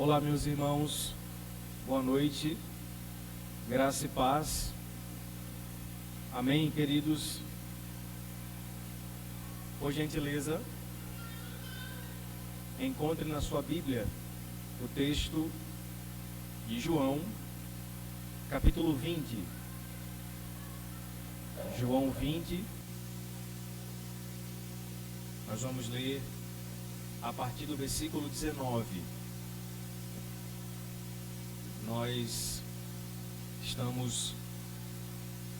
Olá, meus irmãos, boa noite, graça e paz, amém, queridos. Por gentileza, encontre na sua Bíblia o texto de João, capítulo 20. João 20, nós vamos ler a partir do versículo 19. Nós estamos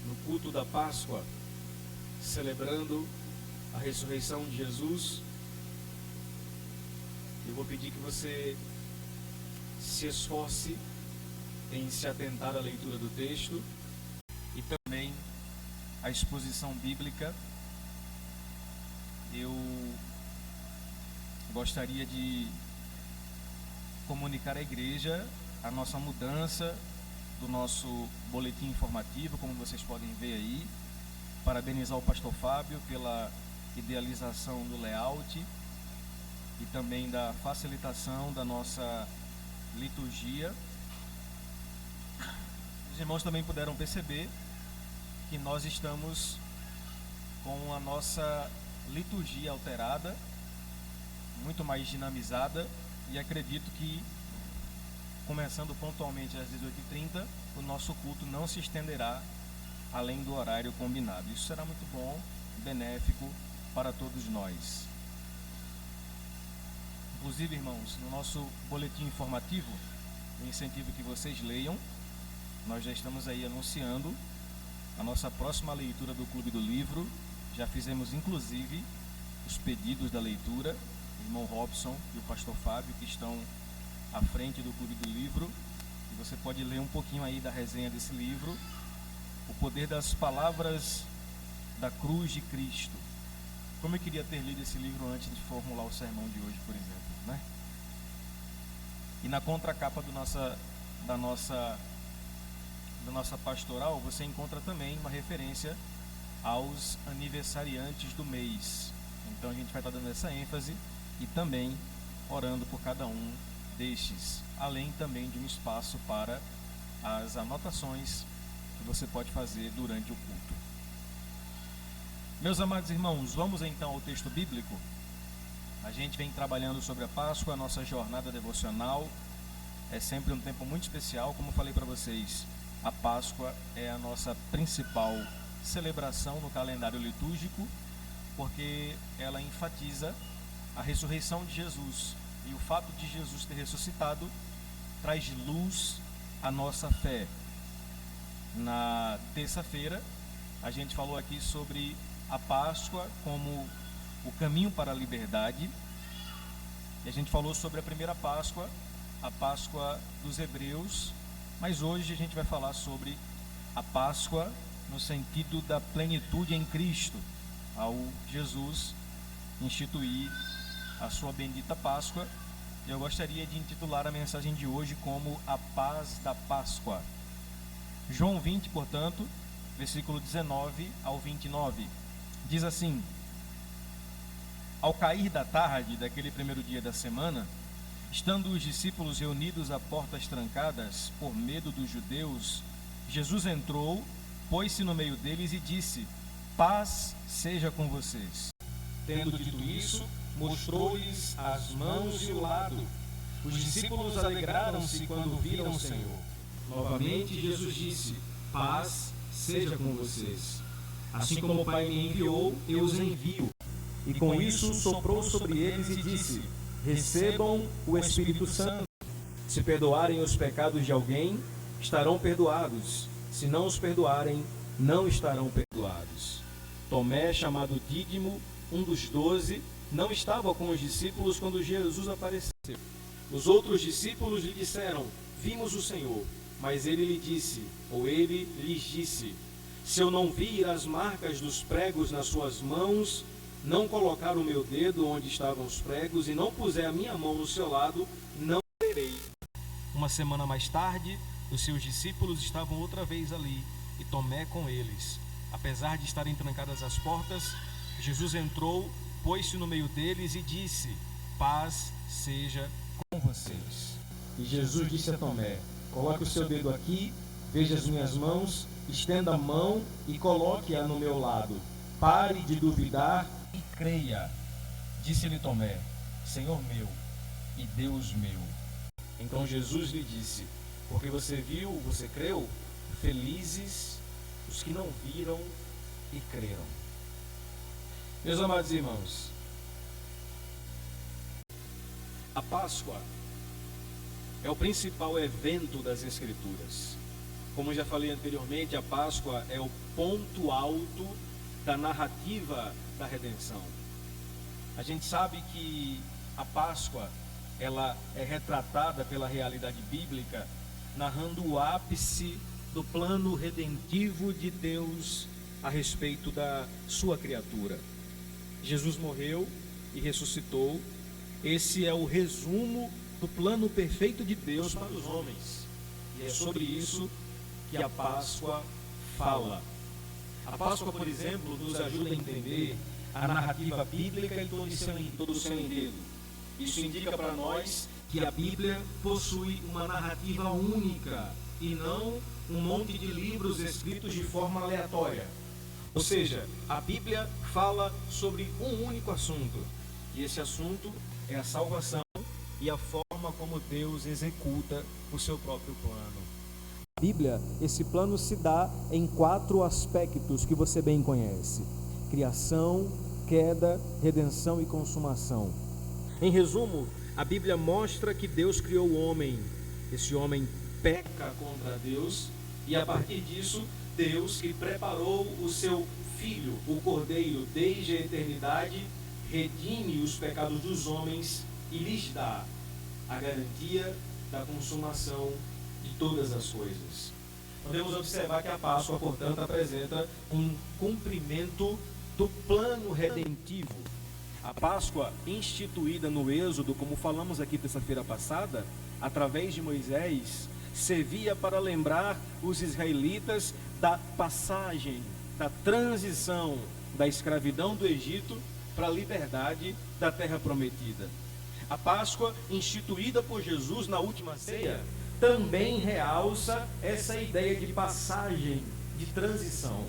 no culto da Páscoa, celebrando a ressurreição de Jesus. Eu vou pedir que você se esforce em se atentar à leitura do texto e também à exposição bíblica. Eu gostaria de comunicar à igreja a nossa mudança do nosso boletim informativo, como vocês podem ver aí. Parabenizar o pastor Fábio pela idealização do layout e também da facilitação da nossa liturgia. Os irmãos também puderam perceber que nós estamos com a nossa liturgia alterada, muito mais dinamizada, e acredito que começando pontualmente às 18h30, o nosso culto não se estenderá além do horário combinado. Isso será muito bom, benéfico para todos nós. Inclusive, irmãos, no nosso boletim informativo, eu incentivo que vocês leiam. Nós já estamos aí anunciando a nossa próxima leitura do Clube do Livro. Já fizemos, inclusive, os pedidos da leitura. O irmão Robson e o pastor Fábio, que estão à frente do Clube do Livro, e você pode ler um pouquinho aí da resenha desse livro, O Poder das Palavras da Cruz de Cristo. Como eu queria ter lido esse livro antes de formular o sermão de hoje, por exemplo, né? E na contracapa da nossa pastoral, você encontra também uma referência aos aniversariantes do mês. Então a gente vai estar dando essa ênfase e também orando por cada um destes, além também de um espaço para as anotações que você pode fazer durante o culto. Meus amados irmãos, vamos então ao texto bíblico. A gente vem trabalhando sobre a Páscoa, a nossa jornada devocional é sempre um tempo muito especial. Como eu falei para vocês, a Páscoa é a nossa principal celebração no calendário litúrgico, porque ela enfatiza a ressurreição de Jesus. E o fato de Jesus ter ressuscitado traz luz à nossa fé. Na terça-feira, a gente falou aqui sobre a Páscoa como o caminho para a liberdade. E a gente falou sobre a primeira Páscoa, a Páscoa dos Hebreus. Mas hoje a gente vai falar sobre a Páscoa no sentido da plenitude em Cristo, ao Jesus instituir a sua bendita Páscoa. Eu gostaria de intitular a mensagem de hoje como a paz da Páscoa. João 20, portanto, versículo 19 ao 29, diz assim: Ao cair da tarde daquele primeiro dia da semana, estando os discípulos reunidos a portas trancadas por medo dos judeus, Jesus entrou, pôs-se no meio deles e disse: Paz seja com vocês. Tendo dito isso, mostrou-lhes as mãos e o lado. Os discípulos alegraram-se quando viram o Senhor. Novamente Jesus disse: Paz seja com vocês. Assim como o Pai me enviou, eu os envio. E com isso soprou sobre eles e disse: Recebam o Espírito Santo. Se perdoarem os pecados de alguém, estarão perdoados. Se não os perdoarem, não estarão perdoados. Tomé, chamado Dídimo, um dos 12, não estava com os discípulos quando Jesus apareceu. Os outros discípulos lhe disseram: Vimos o Senhor. Mas ele lhes disse: Se eu não vir as marcas dos pregos nas suas mãos, não colocar o meu dedo onde estavam os pregos e não puser a minha mão no seu lado, não crerei. Uma semana mais tarde, os seus discípulos estavam outra vez ali, e Tomé com eles. Apesar de estarem trancadas as portas, Jesus entrou, pôs-se no meio deles e disse: Paz seja com vocês. E Jesus disse a Tomé: coloque o seu dedo aqui, veja as minhas mãos, estenda a mão e coloque-a no meu lado. Pare de duvidar e creia. Disse-lhe Tomé: Senhor meu e Deus meu. Então Jesus lhe disse: porque você viu, você creu? Felizes os que não viram e creram. Meus amados irmãos, a Páscoa é o principal evento das Escrituras. Como já falei anteriormente, a Páscoa é o ponto alto da narrativa da redenção. A gente sabe que a Páscoa, ela é retratada pela realidade bíblica, narrando o ápice do plano redentivo de Deus a respeito da sua criatura. Jesus morreu e ressuscitou. Esse é o resumo do plano perfeito de Deus para os homens. E é sobre isso que a Páscoa fala. A Páscoa, por exemplo, nos ajuda a entender a narrativa bíblica em todo o seu enredo. Isso indica para nós que a Bíblia possui uma narrativa única e não um monte de livros escritos de forma aleatória. Ou seja, a Bíblia fala sobre um único assunto, e esse assunto é a salvação e a forma como Deus executa o seu próprio plano. Na Bíblia, esse plano se dá em 4 aspectos que você bem conhece: criação, queda, redenção e consumação. Em resumo, a Bíblia mostra que Deus criou o homem. Esse homem peca contra Deus e, a partir disso, Deus, que preparou o seu Filho, o Cordeiro, desde a eternidade, redime os pecados dos homens e lhes dá a garantia da consumação de todas as coisas. Podemos observar que a Páscoa, portanto, apresenta um cumprimento do plano redentivo. A Páscoa, instituída no Êxodo, como falamos aqui terça-feira passada, através de Moisés, servia para lembrar os israelitas da passagem, da transição da escravidão do Egito para a liberdade da terra prometida. A Páscoa, instituída por Jesus na última ceia, também realça essa ideia de passagem, de transição.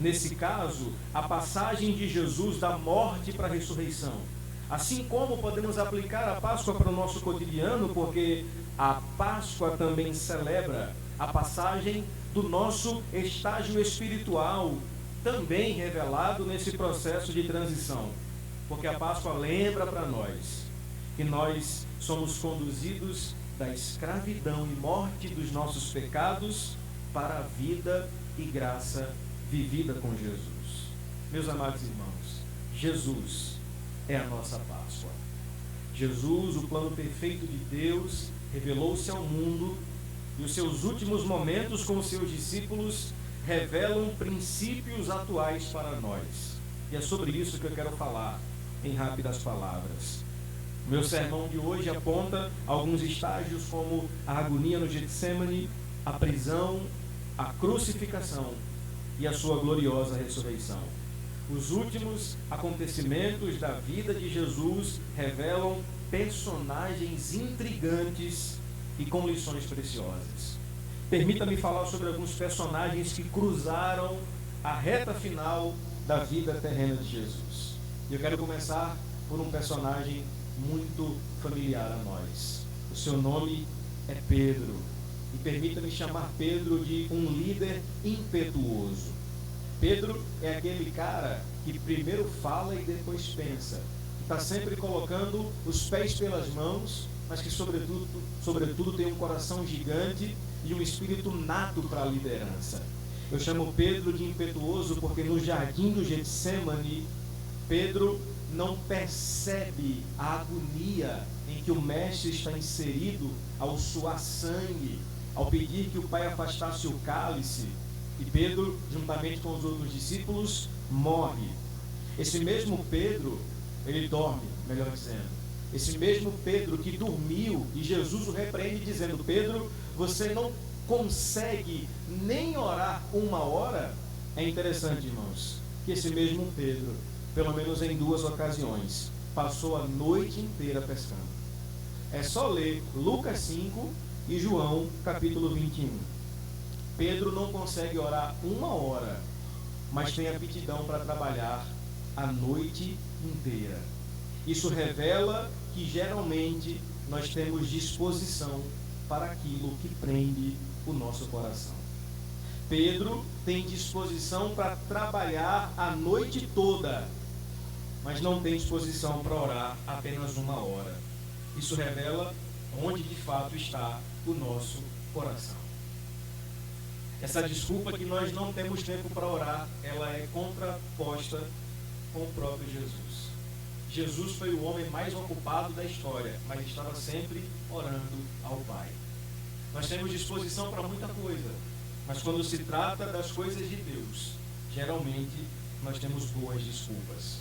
Nesse caso, a passagem de Jesus da morte para a ressurreição. Assim como podemos aplicar a Páscoa para o nosso cotidiano, porque a Páscoa também celebra a passagem do nosso estágio espiritual, também revelado nesse processo de transição. Porque a Páscoa lembra para nós que nós somos conduzidos da escravidão e morte dos nossos pecados para a vida e graça vivida com Jesus. Meus amados irmãos, Jesus é a nossa Páscoa. Jesus, o plano perfeito de Deus, revelou-se ao mundo e os seus últimos momentos com os seus discípulos revelam princípios atuais para nós. E é sobre isso que eu quero falar em rápidas palavras. Meu sermão de hoje aponta alguns estágios como a agonia no Getsemane, a prisão, a crucificação e a sua gloriosa ressurreição. Os últimos acontecimentos da vida de Jesus revelam personagens intrigantes e com lições preciosas. Permita-me falar sobre alguns personagens que cruzaram a reta final da vida terrena de Jesus. Eu quero começar por um personagem muito familiar a nós. O seu nome é Pedro. E permita-me chamar Pedro de um líder impetuoso. Pedro é aquele cara que primeiro fala e depois pensa, que está sempre colocando os pés pelas mãos, mas que sobretudo tem um coração gigante e um espírito nato para a liderança. Eu chamo Pedro de impetuoso porque no jardim do Getsemane, Pedro não percebe a agonia em que o mestre está inserido ao suar sangue, ao pedir que o Pai afastasse o cálice, e Pedro, juntamente com os outros discípulos, morre. Esse mesmo Pedro, ele dorme, melhor dizendo. Esse mesmo Pedro que dormiu, e Jesus o repreende dizendo: Pedro, você não consegue nem orar 1 hora? É interessante, irmãos, que esse mesmo Pedro, pelo menos em 2 ocasiões, passou a noite inteira pescando. É só ler Lucas 5 e João capítulo 21. Pedro não consegue orar 1 hora, mas tem aptidão para trabalhar a noite inteira. Isso revela que geralmente nós temos disposição para aquilo que prende o nosso coração. Pedro tem disposição para trabalhar a noite toda, mas não tem disposição para orar apenas 1 hora. Isso revela onde de fato está o nosso coração. Essa desculpa que nós não temos tempo para orar, ela é contraposta com o próprio Jesus. Jesus foi o homem mais ocupado da história, mas estava sempre orando ao Pai. Nós temos disposição para muita coisa, mas quando se trata das coisas de Deus, geralmente nós temos boas desculpas.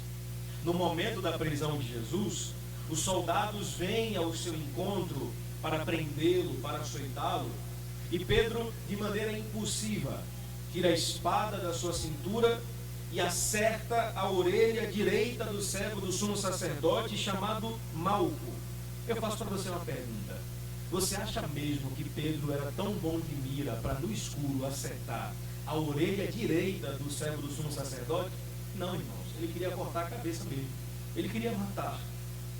No momento da prisão de Jesus, os soldados vêm ao seu encontro para prendê-lo, para açoitá-lo, e Pedro, de maneira impulsiva, tira a espada da sua cintura e acerta a orelha direita do servo do sumo sacerdote chamado Malco. Eu faço para você uma pergunta. Você acha mesmo que Pedro era tão bom de mira para no escuro acertar a orelha direita do servo do sumo sacerdote? Não, irmãos. Ele queria cortar a cabeça mesmo. Ele queria matar.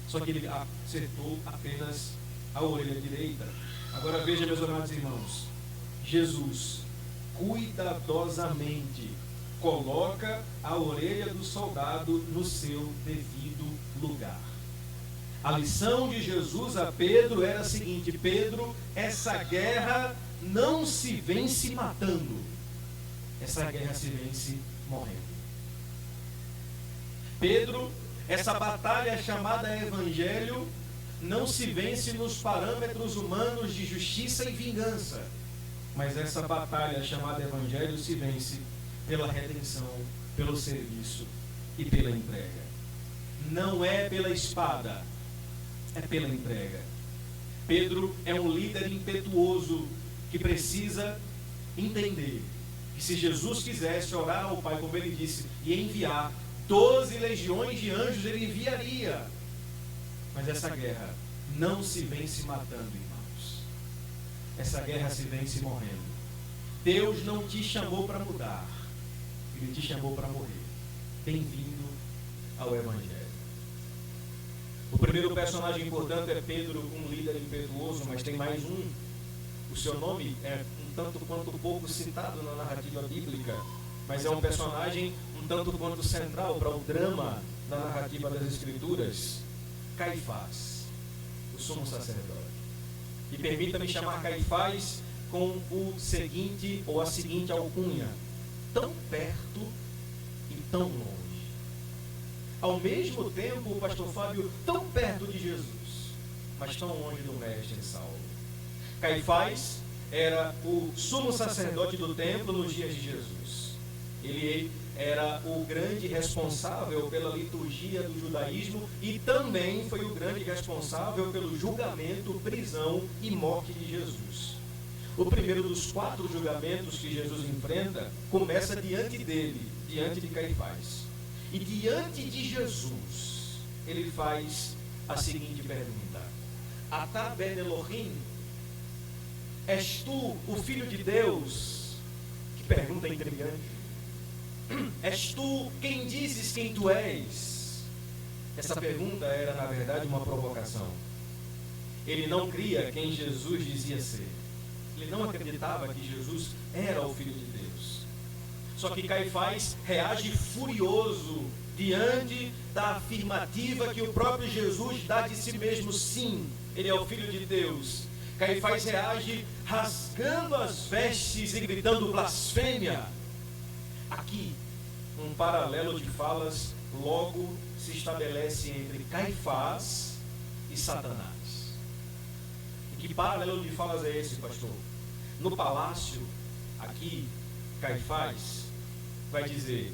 Só que ele acertou apenas a orelha direita. Agora veja, meus amados irmãos. Jesus cuidadosamente coloca a orelha do soldado no seu devido lugar. A lição de Jesus a Pedro era a seguinte: Pedro, essa guerra não se vence matando, essa guerra se vence morrendo. Pedro, essa batalha chamada Evangelho não se vence nos parâmetros humanos de justiça e vingança, mas essa batalha chamada Evangelho se vence pela redenção, pelo serviço e pela entrega. Não é pela espada, é pela entrega. Pedro é um líder impetuoso que precisa entender que se Jesus quisesse orar ao Pai, como ele disse, e enviar 12 legiões de anjos, ele enviaria. Mas essa guerra não se vence matando, irmãos. Essa guerra se vence morrendo. Deus não te chamou para mudar, Ele te chamou para morrer. Bem-vindo ao Evangelho. O primeiro personagem importante é Pedro, um líder impetuoso, mas tem mais um. O seu nome é um tanto quanto pouco citado na narrativa bíblica, mas é um personagem um tanto quanto central para o drama da narrativa das Escrituras. Caifás, o sumo sacerdote. E permita-me chamar Caifás com o seguinte ou a seguinte alcunha: tão perto e tão longe. Ao mesmo tempo, o pastor Fábio, tão perto de Jesus, mas tão longe do mestre Saulo. Caifás era o sumo sacerdote do templo nos dias de Jesus. Ele era o grande responsável pela liturgia do judaísmo e também foi o grande responsável pelo julgamento, prisão e morte de Jesus. O primeiro dos 4 julgamentos que Jesus enfrenta começa diante dele, diante de Caifás. E diante de Jesus, ele faz a seguinte pergunta: Atá ben Elohim, és tu o Filho de Deus? Que pergunta intrigante. És tu quem dizes quem tu és? Essa pergunta era, na verdade, uma provocação. Ele não cria quem Jesus dizia ser. Ele não acreditava que Jesus era o Filho de Deus. Só que Caifás reage furioso diante da afirmativa que o próprio Jesus dá de si mesmo. Sim, ele é o Filho de Deus. Caifás reage rasgando as vestes e gritando blasfêmia. Aqui, um paralelo de falas logo se estabelece entre Caifás e Satanás. E que paralelo de falas é esse, pastor? No palácio, aqui, Caifás vai dizer: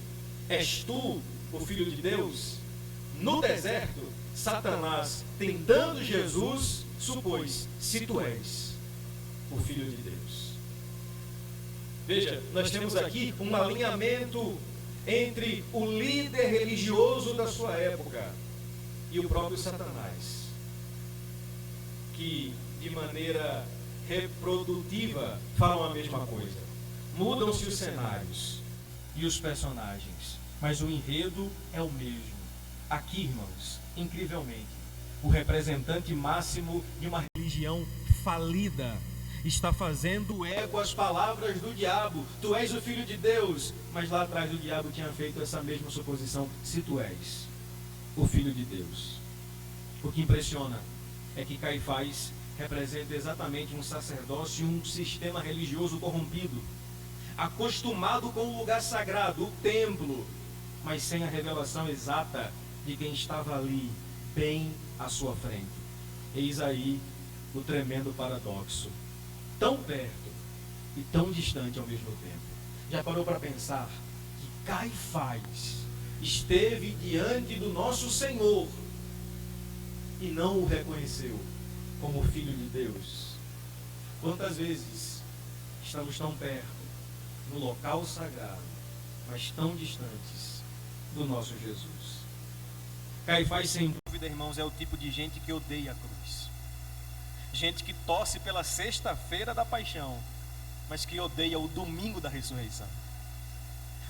és tu o Filho de Deus? No deserto, Satanás, tentando Jesus, supôs: se tu és o Filho de Deus. Veja, nós temos aqui um alinhamento entre o líder religioso da sua época e o próprio Satanás, que de maneira reprodutiva falam a mesma coisa. Mudam-se os cenários e os personagens, mas o enredo é o mesmo. Aqui, irmãos, incrivelmente, o representante máximo de uma religião falida está fazendo ego às palavras do diabo. Tu és o filho de Deus. Mas lá atrás o diabo tinha feito essa mesma suposição. Se tu és o filho de Deus. O que impressiona é que Caifás representa exatamente um sacerdócio e um sistema religioso corrompido, acostumado com o lugar sagrado, o templo, mas sem a revelação exata de quem estava ali, bem à sua frente. Eis aí o tremendo paradoxo. Tão perto e tão distante ao mesmo tempo. Já parou para pensar que Caifás esteve diante do nosso Senhor e não o reconheceu como filho de Deus? Quantas vezes estamos tão perto, no local sagrado, mas tão distantes do nosso Jesus? Caifás, sem dúvida, irmãos, é o tipo de gente que odeia a cruz. Gente que torce pela sexta-feira da paixão, mas que odeia o domingo da ressurreição.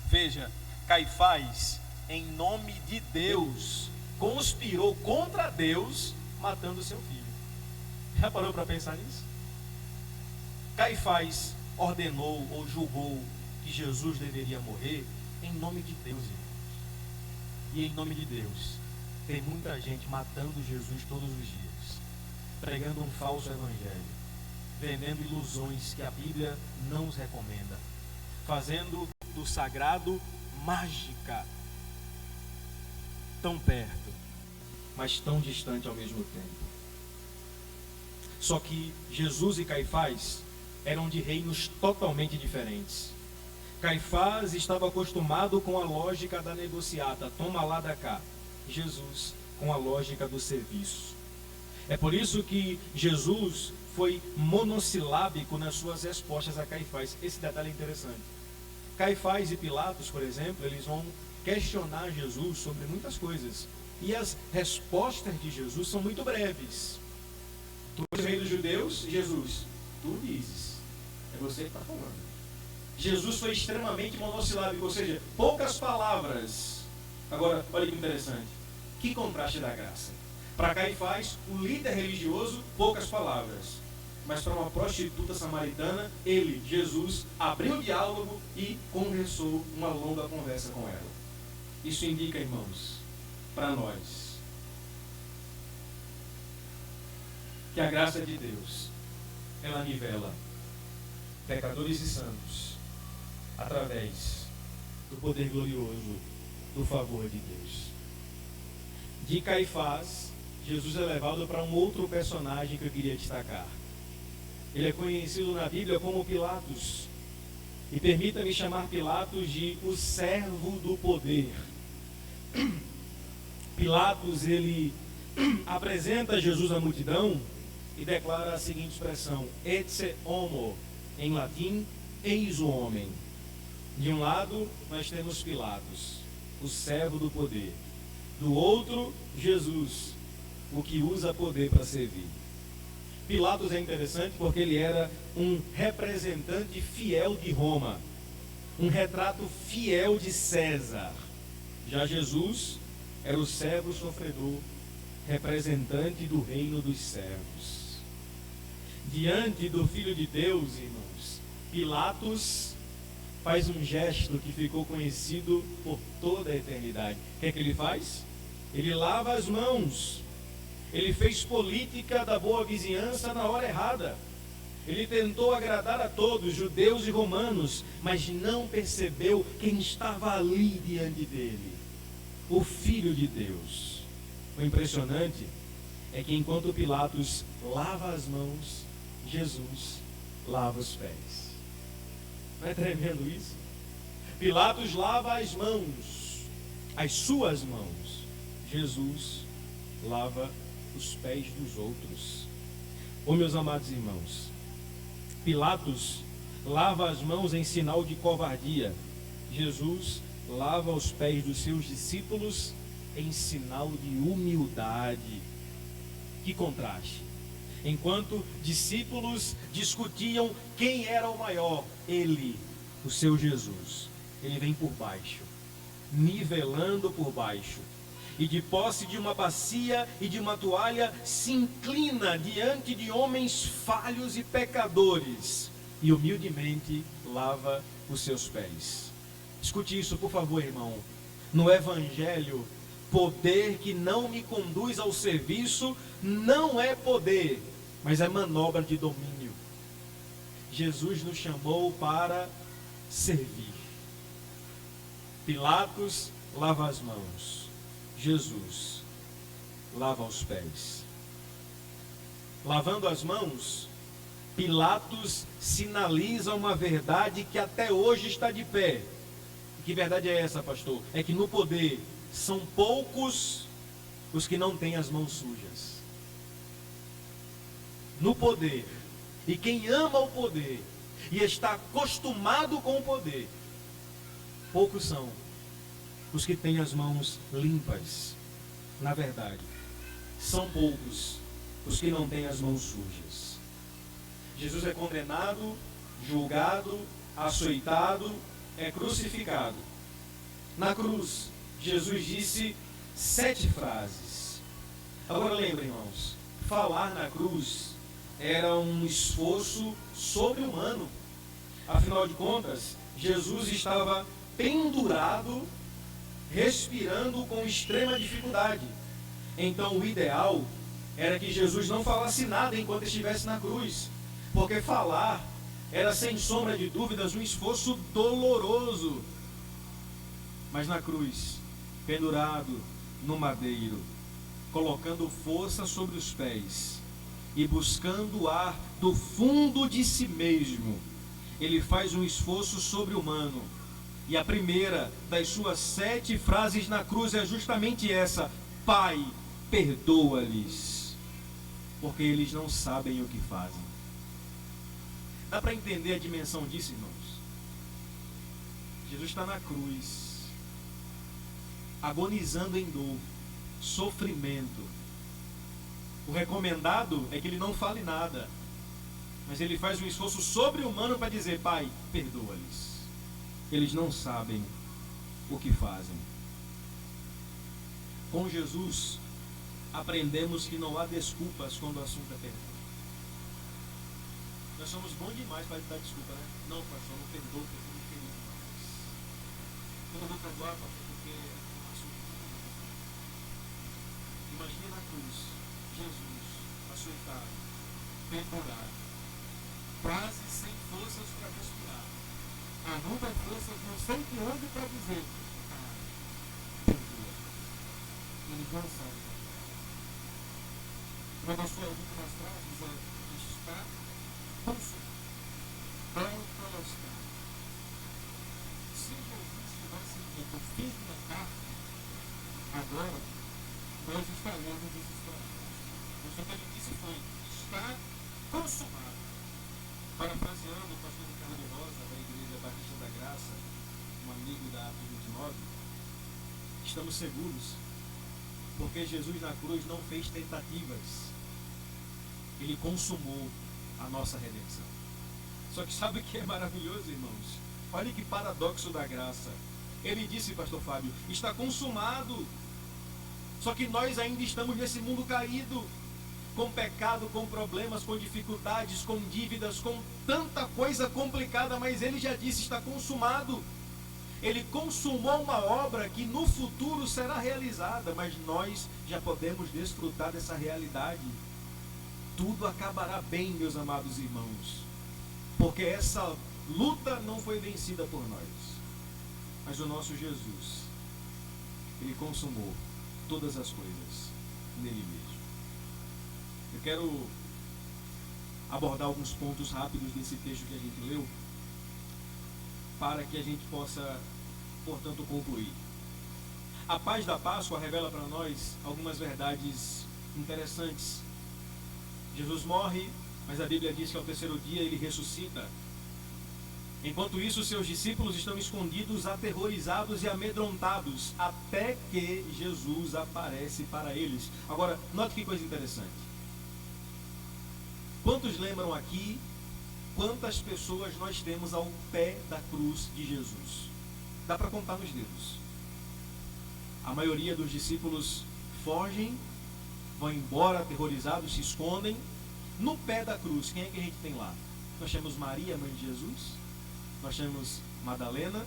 Veja, Caifás, em nome de Deus, conspirou contra Deus, matando seu filho. Já parou para pensar nisso? Caifás ordenou ou julgou que Jesus deveria morrer em nome de Deus, irmãos. E em nome de Deus, tem muita gente matando Jesus todos os dias, pregando um falso evangelho, vendendo ilusões que a Bíblia não os recomenda, fazendo do sagrado mágica, tão perto, mas tão distante ao mesmo tempo. Só que Jesus e Caifás eram de reinos totalmente diferentes. Caifás estava acostumado com a lógica da negociata, toma lá da cá. Jesus com a lógica do serviço. É por isso que Jesus foi monossilábico nas suas respostas a Caifás. Esse detalhe é interessante. Caifás e Pilatos, por exemplo, eles vão questionar Jesus sobre muitas coisas. E as respostas de Jesus são muito breves. Tu és rei dos judeus? Jesus, tu dizes. É você que está falando. Jesus foi extremamente monossilábico, ou seja, poucas palavras. Agora, olha que interessante. Que contraste da graça. Para Caifás, o líder religioso, poucas palavras. Mas para uma prostituta samaritana, ele, Jesus, abriu o diálogo e conversou uma longa conversa com ela. Isso indica, irmãos, para nós, que a graça de Deus, ela nivela pecadores e santos através do poder glorioso do favor de Deus. De Caifás, Jesus é levado para um outro personagem que eu queria destacar. Ele é conhecido na Bíblia como Pilatos. E permita-me chamar Pilatos de o servo do poder. Pilatos, ele apresenta Jesus à multidão e declara a seguinte expressão: Ecce homo, em latim, eis o homem. De um lado, nós temos Pilatos, o servo do poder. Do outro, Jesus, o que usa poder para servir. Pilatos é interessante porque ele era um representante fiel de Roma, um retrato fiel de César. Já Jesus era o servo sofredor, representante do reino dos servos. Diante do Filho de Deus, irmãos, Pilatos faz um gesto que ficou conhecido por toda a eternidade. O que é que ele faz? Ele lava as mãos. Ele fez política da boa vizinhança na hora errada. Ele tentou agradar a todos, judeus e romanos, mas não percebeu quem estava ali diante dele: o Filho de Deus. O impressionante é que enquanto Pilatos lava as mãos, Jesus lava os pés. Não é tremendo isso? Pilatos lava as mãos, as suas mãos. Jesus lava os pés dos outros. Oh, meus amados irmãos, Pilatos lava as mãos em sinal de covardia. Jesus lava os pés dos seus discípulos em sinal de humildade. Que contraste! Enquanto discípulos discutiam quem era o maior, ele, o seu Jesus, ele vem por baixo, nivelando por baixo, e de posse de uma bacia e de uma toalha se inclina diante de homens falhos e pecadores e humildemente lava os seus pés. Escute isso, por favor, irmão. No Evangelho, poder que não me conduz ao serviço não é poder, mas é manobra de domínio. Jesus nos chamou para servir. Pilatos lava as mãos. Jesus lava os pés. Lavando as mãos, Pilatos sinaliza uma verdade que até hoje está de pé. Que verdade é essa, pastor? É que no poder são poucos os que não têm as mãos sujas. No poder, e quem ama o poder e está acostumado com o poder, poucos são os que têm as mãos limpas. Na verdade, são poucos os que não têm as mãos sujas. Jesus é condenado, julgado, açoitado, é crucificado. Na cruz, Jesus disse 7 frases. Agora lembrem, irmãos, falar na cruz era um esforço sobre-humano. Afinal de contas, Jesus estava pendurado, respirando com extrema dificuldade. Então o ideal era que Jesus não falasse nada enquanto estivesse na cruz, porque falar era sem sombra de dúvidas um esforço doloroso. Mas na cruz, pendurado no madeiro, colocando força sobre os pés e buscando o ar do fundo de si mesmo, ele faz um esforço sobre-humano. E a primeira das suas 7 frases na cruz é justamente essa: Pai, perdoa-lhes, porque eles não sabem o que fazem. Dá para entender a dimensão disso, irmãos? Jesus está na cruz, agonizando em dor, sofrimento. O recomendado é que ele não fale nada, mas ele faz um esforço sobre-humano para dizer: Pai, perdoa-lhes. Eles não sabem o que fazem. Com Jesus, aprendemos que não há desculpas quando o assunto é perdão. Nós somos bons demais para dar desculpa, né? Não, pastor, não perdoa porque eu fui feliz demais. Eu não vou perdoar, pastor, porque o assunto é perdão. Imagine na cruz, Jesus, açoitado, pendurado, quase sem forças para respirar. Arruma forças, não sei de onde para dizer: perdoa. Eles não sabem. Uma das suas últimas frases é: está consumado. Pré-colostado. Se Jesus tivesse dito: fiz minha parte, agora nós estaríamos desesperados. Mas o que ele disse foi: está consumado. Parafraseando o pastor Ricardo Rosa, da Igreja Batista da Graça, um amigo da Atos 29, estamos seguros, porque Jesus na cruz não fez tentativas, ele consumou a nossa redenção. Só que sabe o que é maravilhoso, irmãos? Olha que paradoxo da graça. Ele disse, pastor Fábio, está consumado. Só que nós ainda estamos nesse mundo caído, com pecado, com problemas, com dificuldades, com dívidas, com tanta coisa complicada, mas ele já disse: está consumado. Ele consumou uma obra que no futuro será realizada, mas nós já podemos desfrutar dessa realidade. Tudo acabará bem, meus amados irmãos, porque essa luta não foi vencida por nós, mas o nosso Jesus, ele consumou todas as coisas nele mesmo. Eu quero abordar alguns pontos rápidos desse texto que a gente leu, para que a gente possa, portanto, concluir. A paz da Páscoa revela para nós algumas verdades interessantes. Jesus morre, mas a Bíblia diz que ao 3º dia ele ressuscita. Enquanto isso, seus discípulos estão escondidos, aterrorizados e amedrontados, até que Jesus aparece para eles. Agora, note que coisa interessante. Quantos lembram aqui quantas pessoas nós temos ao pé da cruz de Jesus? Dá para contar nos dedos. A maioria dos discípulos fogem, vão embora aterrorizados, se escondem. No pé da cruz, quem é que a gente tem lá? Nós temos Maria, mãe de Jesus. Nós temos Madalena,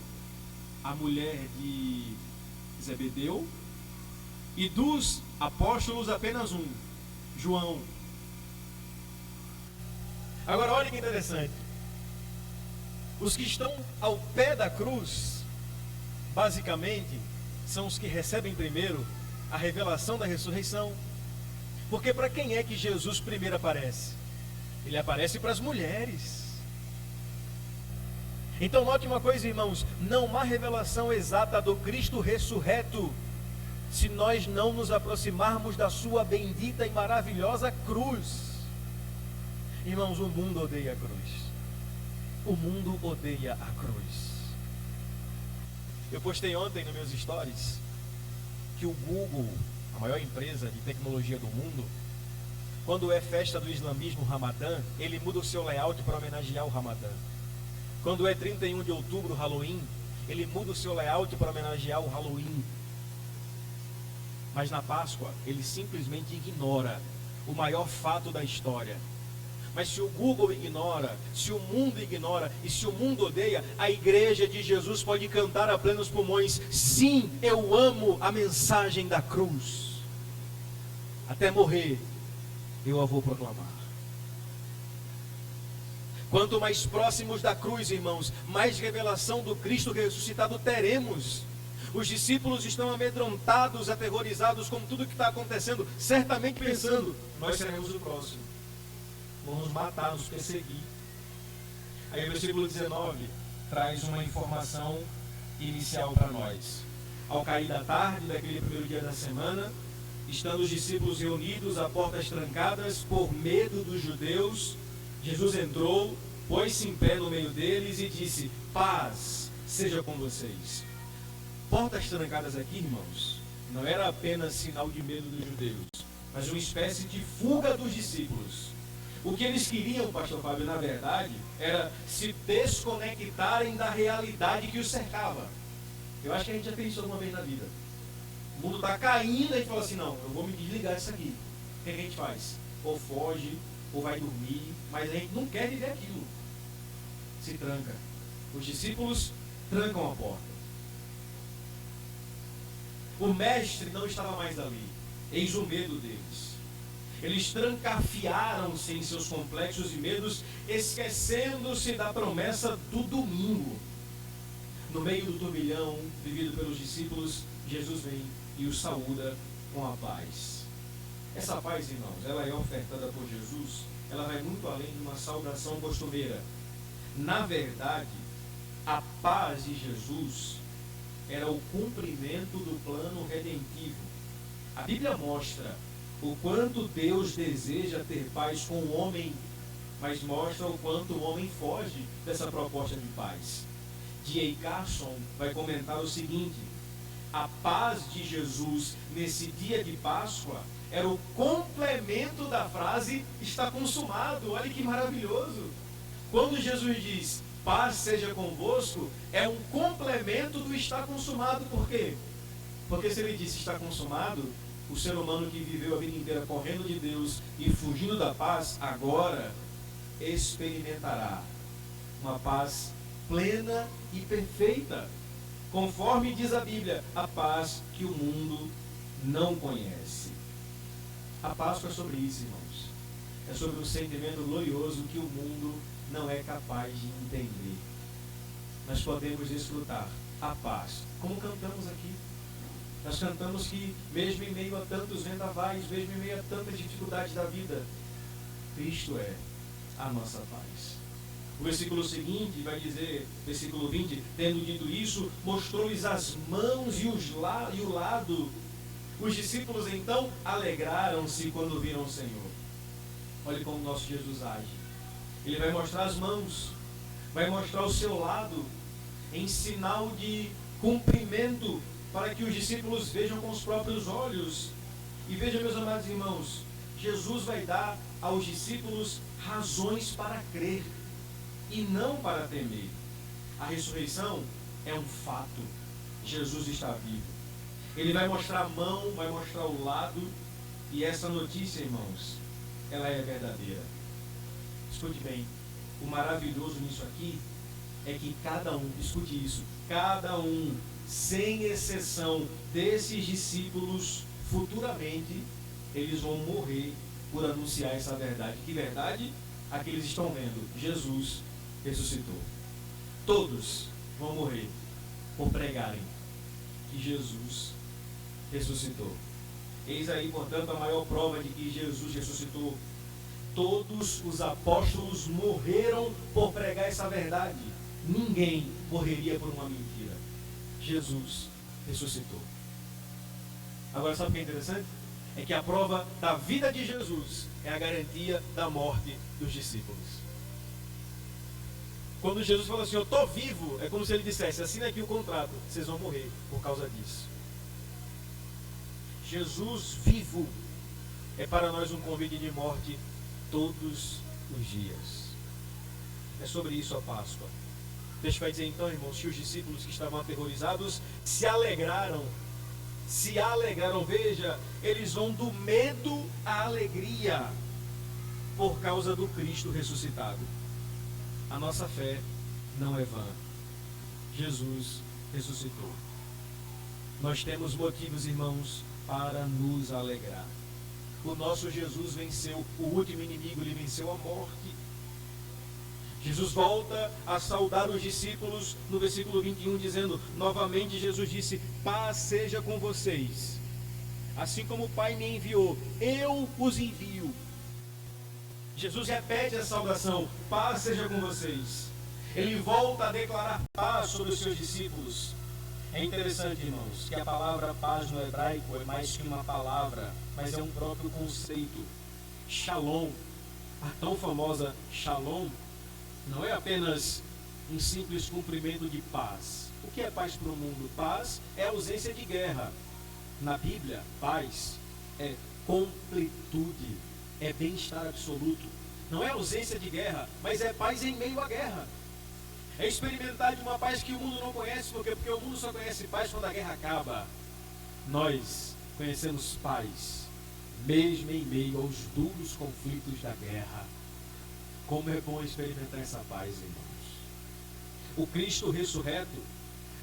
a mulher de Zebedeu. E dos apóstolos, apenas um, João. Agora, olha que interessante. Os que estão ao pé da cruz, basicamente, são os que recebem primeiro a revelação da ressurreição. Porque para quem é que Jesus primeiro aparece? Ele aparece para as mulheres. Então note uma coisa, irmãos, não há revelação exata do Cristo ressurreto se nós não nos aproximarmos da sua bendita e maravilhosa cruz. Irmãos, o mundo odeia a cruz. O mundo odeia a cruz. Eu postei ontem nos meus stories que o Google, a maior empresa de tecnologia do mundo, quando é festa do islamismo, Ramadã, ele muda o seu layout para homenagear o Ramadã. Quando é 31 de outubro, Halloween, ele muda o seu layout para homenagear o Halloween. Mas na Páscoa, ele simplesmente ignora o maior fato da história. Mas se o Google ignora, se o mundo ignora e se o mundo odeia, a igreja de Jesus pode cantar a plenos pulmões: sim, eu amo a mensagem da cruz. Até morrer, eu a vou proclamar. Quanto mais próximos da cruz, irmãos, mais revelação do Cristo ressuscitado teremos. Os discípulos estão amedrontados, aterrorizados com tudo que está acontecendo, certamente pensando: nós seremos o próximo, vão nos matar, nos perseguir. Aí o versículo 19 traz uma informação inicial para nós. Ao cair da tarde daquele primeiro dia da semana, estando os discípulos reunidos a portas trancadas por medo dos judeus, Jesus entrou, pôs-se em pé no meio deles e disse: paz seja com vocês. Portas trancadas aqui, irmãos, não era apenas sinal de medo dos judeus, mas uma espécie de fuga dos discípulos. O que eles queriam, pastor Fábio, na verdade, era se desconectarem da realidade que os cercava. Eu acho que a gente já fez isso alguma vez na vida. O mundo está caindo e a gente fala assim: não, eu vou me desligar disso aqui. O que a gente faz? Ou foge, ou vai dormir, mas a gente não quer viver aquilo. Se tranca. Os discípulos trancam a porta. O mestre não estava mais ali. Eis o medo deles. Eles trancafiaram-se em seus complexos e medos, esquecendo-se da promessa do domingo. No meio do turbilhão vivido pelos discípulos, Jesus vem e os saúda com a paz. Essa paz, irmãos, ela é ofertada por Jesus, ela vai muito além de uma saudação costumeira. Na verdade, a paz de Jesus era o cumprimento do plano redentivo. A Bíblia mostra o quanto Deus deseja ter paz com o homem, mas mostra o quanto o homem foge dessa proposta de paz. D.A. Carson vai comentar o seguinte: a paz de Jesus nesse dia de Páscoa era o complemento da frase está consumado. Olha que maravilhoso! Quando Jesus diz paz seja convosco, é um complemento do está consumado. Por quê? Porque se ele disse está consumado, o ser humano que viveu a vida inteira correndo de Deus e fugindo da paz, agora experimentará uma paz plena e perfeita, conforme diz a Bíblia, a paz que o mundo não conhece. A Páscoa é sobre isso, irmãos. É sobre um sentimento glorioso que o mundo não é capaz de entender. Nós podemos desfrutar a paz, como cantamos aqui. Nós cantamos que, mesmo em meio a tantos vendavais, mesmo em meio a tantas dificuldades da vida, Cristo é a nossa paz. O versículo seguinte vai dizer, versículo 20, tendo dito isso, mostrou-lhes as mãos e o lado. Os discípulos então alegraram-se quando viram o Senhor. Olha como nosso Jesus age. Ele vai mostrar as mãos, vai mostrar o seu lado, em sinal de cumprimento, para que os discípulos vejam com os próprios olhos. E vejam, meus amados irmãos, Jesus vai dar aos discípulos razões para crer e não para temer. A ressurreição é um fato. Jesus está vivo. Ele vai mostrar a mão, vai mostrar o lado, e essa notícia, irmãos, ela é verdadeira. Escute bem, o maravilhoso nisso aqui é que cada um, escute isso, cada um, sem exceção desses discípulos, futuramente, eles vão morrer por anunciar essa verdade. Que verdade? A que eles estão vendo, Jesus ressuscitou. Todos vão morrer por pregarem que Jesus ressuscitou. Eis aí, portanto, a maior prova de que Jesus ressuscitou. Todos os apóstolos morreram por pregar essa verdade. Ninguém morreria por uma mentira. Jesus ressuscitou. Agora, sabe o que é interessante? É que a prova da vida de Jesus é a garantia da morte dos discípulos. Quando Jesus falou assim, eu estou vivo, é como se ele dissesse, assina aqui o contrato, vocês vão morrer por causa disso. Jesus vivo é para nós um convite de morte todos os dias. É sobre isso a Páscoa. Deixa eu vai dizer então, irmãos, que os discípulos que estavam aterrorizados se alegraram. Veja, eles vão do medo à alegria por causa do Cristo ressuscitado. A nossa fé não é vã. Jesus ressuscitou. Nós temos motivos, irmãos, para nos alegrar. O nosso Jesus venceu o último inimigo, ele venceu a morte. Jesus volta a saudar os discípulos no versículo 21, dizendo, novamente Jesus disse, paz seja com vocês. Assim como o Pai me enviou, eu os envio. Jesus repete a saudação, paz seja com vocês. Ele volta a declarar paz sobre os seus discípulos. É interessante, irmãos, que a palavra paz no hebraico é mais que uma palavra, mas é um próprio conceito. Shalom, a tão famosa shalom, não é apenas um simples cumprimento de paz. O que é paz para o mundo? Paz é ausência de guerra. Na Bíblia, paz é completude, é bem-estar absoluto. Não é ausência de guerra, mas é paz em meio à guerra. É experimentar de uma paz que o mundo não conhece, porque o mundo só conhece paz quando a guerra acaba. Nós conhecemos paz, mesmo em meio aos duros conflitos da guerra. Como é bom experimentar essa paz, irmãos. O Cristo ressurreto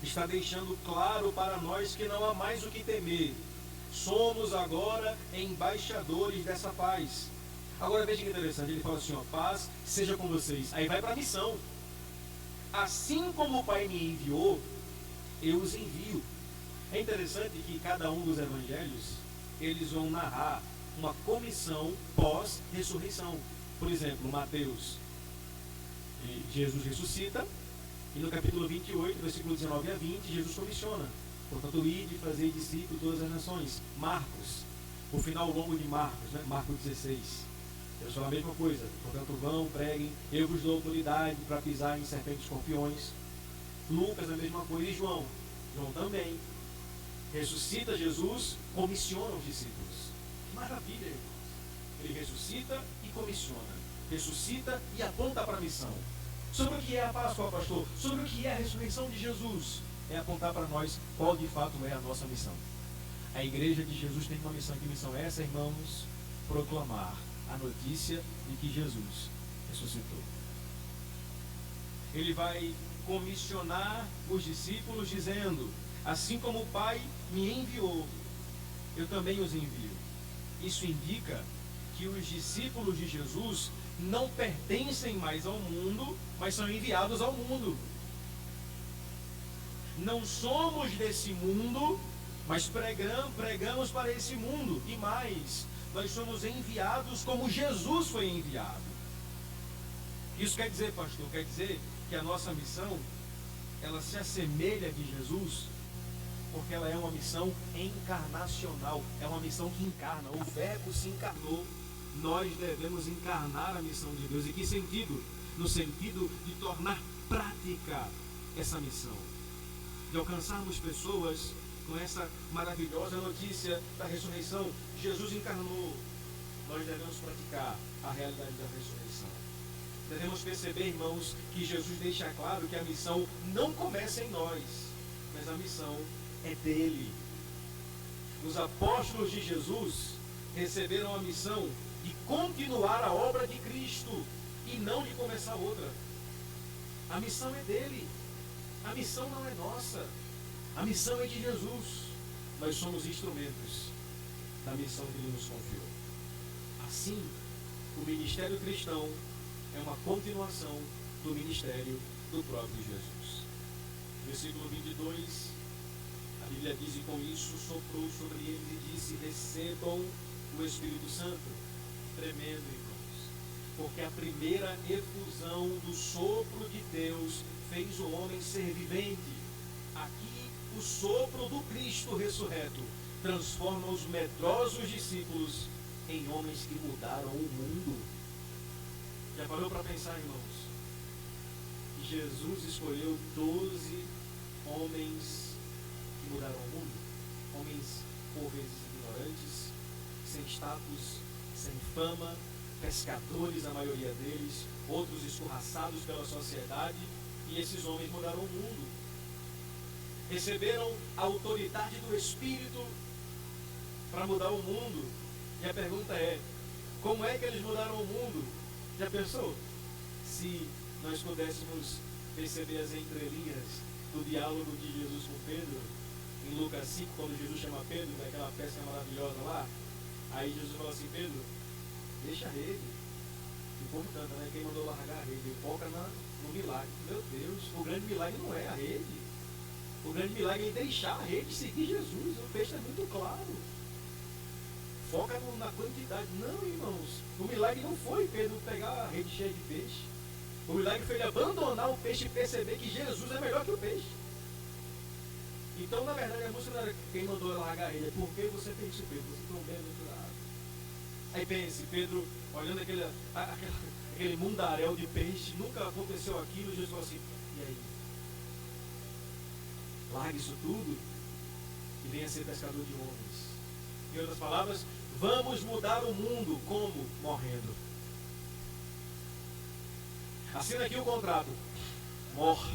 está deixando claro para nós que não há mais o que temer. Somos agora embaixadores dessa paz. Agora veja que interessante, ele fala assim, ó, paz seja com vocês. Aí vai para a missão. Assim como o Pai me enviou, eu os envio. É interessante que cada um dos evangelhos, eles vão narrar uma comissão pós-ressurreição. Por exemplo, Mateus, Jesus ressuscita, e no capítulo 28, versículo 19 a 20, Jesus comissiona. Portanto, ide e fazer discípulos todas as nações. Marcos, o final longo de Marcos, né? Marcos 16. Jesus fala a mesma coisa. Portanto, vão, preguem, eu vos dou autoridade para pisar em serpentes e escorpiões. Lucas, a mesma coisa. E João também. Ressuscita Jesus, comissiona os discípulos. Que maravilha, irmãos. Ele ressuscita e comissiona. Ressuscita e aponta para a missão. Sobre o que é a Páscoa, pastor? Sobre o que é a ressurreição de Jesus? É apontar para nós qual de fato é a nossa missão. A igreja de Jesus tem uma missão. Que missão é essa, irmãos? Proclamar a notícia de que Jesus ressuscitou. Ele vai comissionar os discípulos dizendo, assim como o Pai me enviou, eu também os envio. Isso indica que os discípulos de Jesus não pertencem mais ao mundo, mas são enviados ao mundo. Não somos desse mundo, mas pregamos para esse mundo. E mais, nós somos enviados como Jesus foi enviado. Isso quer dizer, pastor, quer dizer que a nossa missão, ela se assemelha a de Jesus, porque ela é uma missão encarnacional, é uma missão que encarna. O Verbo se encarnou. Nós devemos encarnar a missão de Deus. Em que sentido? No sentido de tornar prática essa missão, de alcançarmos pessoas com essa maravilhosa notícia da ressurreição. Jesus encarnou. nós devemos praticar a realidade da ressurreição. Devemos perceber, irmãos, que Jesus deixa claro que a missão não começa em nós, mas a missão é dele. Os apóstolos de Jesus receberam a missão de continuar a obra de Cristo e não de começar outra. A missão é dele. A missão não é nossa. A missão é de Jesus. Nós somos instrumentos da missão que ele nos confiou. Assim, o ministério cristão é uma continuação do ministério do próprio Jesus. Versículo 22, a Bíblia diz: e com isso soprou sobre eles e disse: recebam o Espírito Santo. Tremendo, irmãos, porque a primeira efusão do sopro de Deus fez o homem ser vivente. Aqui, o sopro do Cristo ressurreto transforma os medrosos discípulos em homens que mudaram o mundo. Já parou para pensar, irmãos, que Jesus escolheu 12 homens que mudaram o mundo? Homens, por vezes, ignorantes, sem status, sem fama, pescadores, a maioria deles, outros escorraçados pela sociedade, e esses homens mudaram o mundo. Receberam a autoridade do Espírito para mudar o mundo. E a pergunta é: como é que eles mudaram o mundo? Já pensou? Se nós pudéssemos perceber as entrelinhas do diálogo de Jesus com Pedro, em Lucas 5, quando Jesus chama Pedro, daquela pesca maravilhosa lá, aí Jesus fala assim: Pedro, deixa a rede. E o povo canta, né? Quem mandou largar a rede? Foca no milagre. Meu Deus, o grande milagre não é a rede. O grande milagre é deixar a rede e seguir Jesus. O texto é muito claro. Foca na quantidade. Não, irmãos, o milagre não foi Pedro pegar a rede cheia de peixe. O milagre foi ele abandonar o peixe e perceber que Jesus é melhor que o peixe. Então, na verdade, a música não era quem mandou largar a rede, é porque você fez isso, Pedro. Você foi bem-aventurado. Aí pense, Pedro, olhando aquele mundaréu de peixe, nunca aconteceu aquilo, Jesus falou assim: e aí? Larga isso tudo e venha ser pescador de homens. Em outras palavras, vamos mudar o mundo. Como? Morrendo. Assina aqui o contrato. Morte.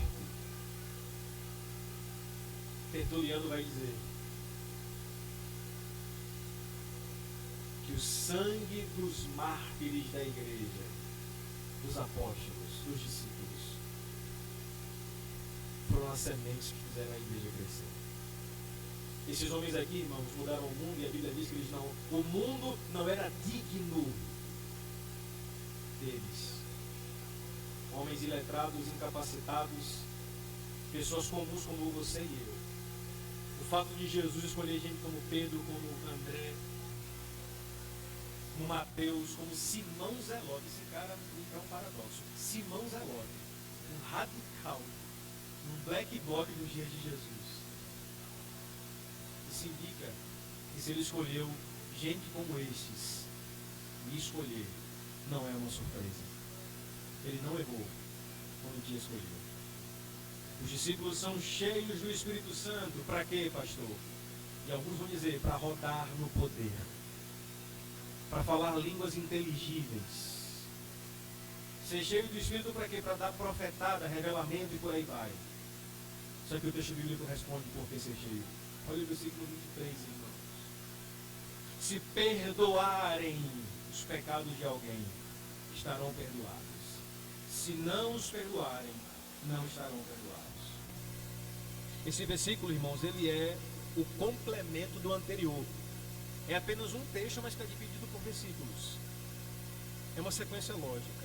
Tertuliano vai dizer que o sangue dos mártires da igreja, dos apóstolos, dos discípulos, foram as sementes que fizeram a igreja crescer. Esses homens aqui, irmãos, mudaram o mundo, e a Bíblia diz que o mundo não era digno deles. Homens iletrados, incapacitados, pessoas comuns como você e eu. O fato de Jesus escolher gente como Pedro, como André, como Mateus, como Simão Zelote. Esse cara é um paradoxo. Simão Zelote, um radical, um black bloc dos dias de Jesus. Isso indica que se ele escolheu gente como estes, me escolher não é uma surpresa. Ele não errou quando te escolheu. Os discípulos são cheios do Espírito Santo. Para quê, pastor? E alguns vão dizer: para rodar no poder, para falar línguas inteligíveis. Ser cheio do Espírito para quê? Para dar profetada, revelamento e por aí vai. Só que o texto bíblico responde por que ser cheio. Olha o versículo 23, irmãos. Se perdoarem os pecados de alguém, estarão perdoados. Se não os perdoarem, não estarão perdoados. Esse versículo, irmãos, ele é o complemento do anterior. É apenas um texto, mas está dividido por versículos. É uma sequência lógica.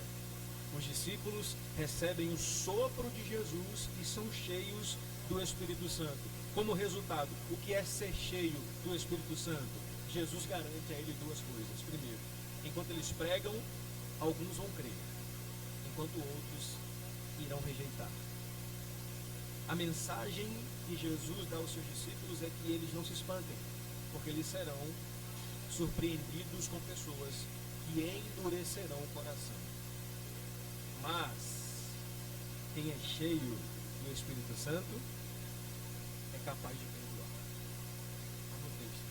Os discípulos recebem o sopro de Jesus e são cheios do Espírito Santo. Como resultado, o que é ser cheio do Espírito Santo? Jesus garante a ele duas coisas. Primeiro, enquanto eles pregam, alguns vão crer, enquanto outros irão rejeitar. A mensagem que Jesus dá aos seus discípulos é que eles não se espantem, porque eles serão surpreendidos com pessoas que endurecerão o coração. Mas quem é cheio do Espírito Santo é capaz de perdoar. Está no texto.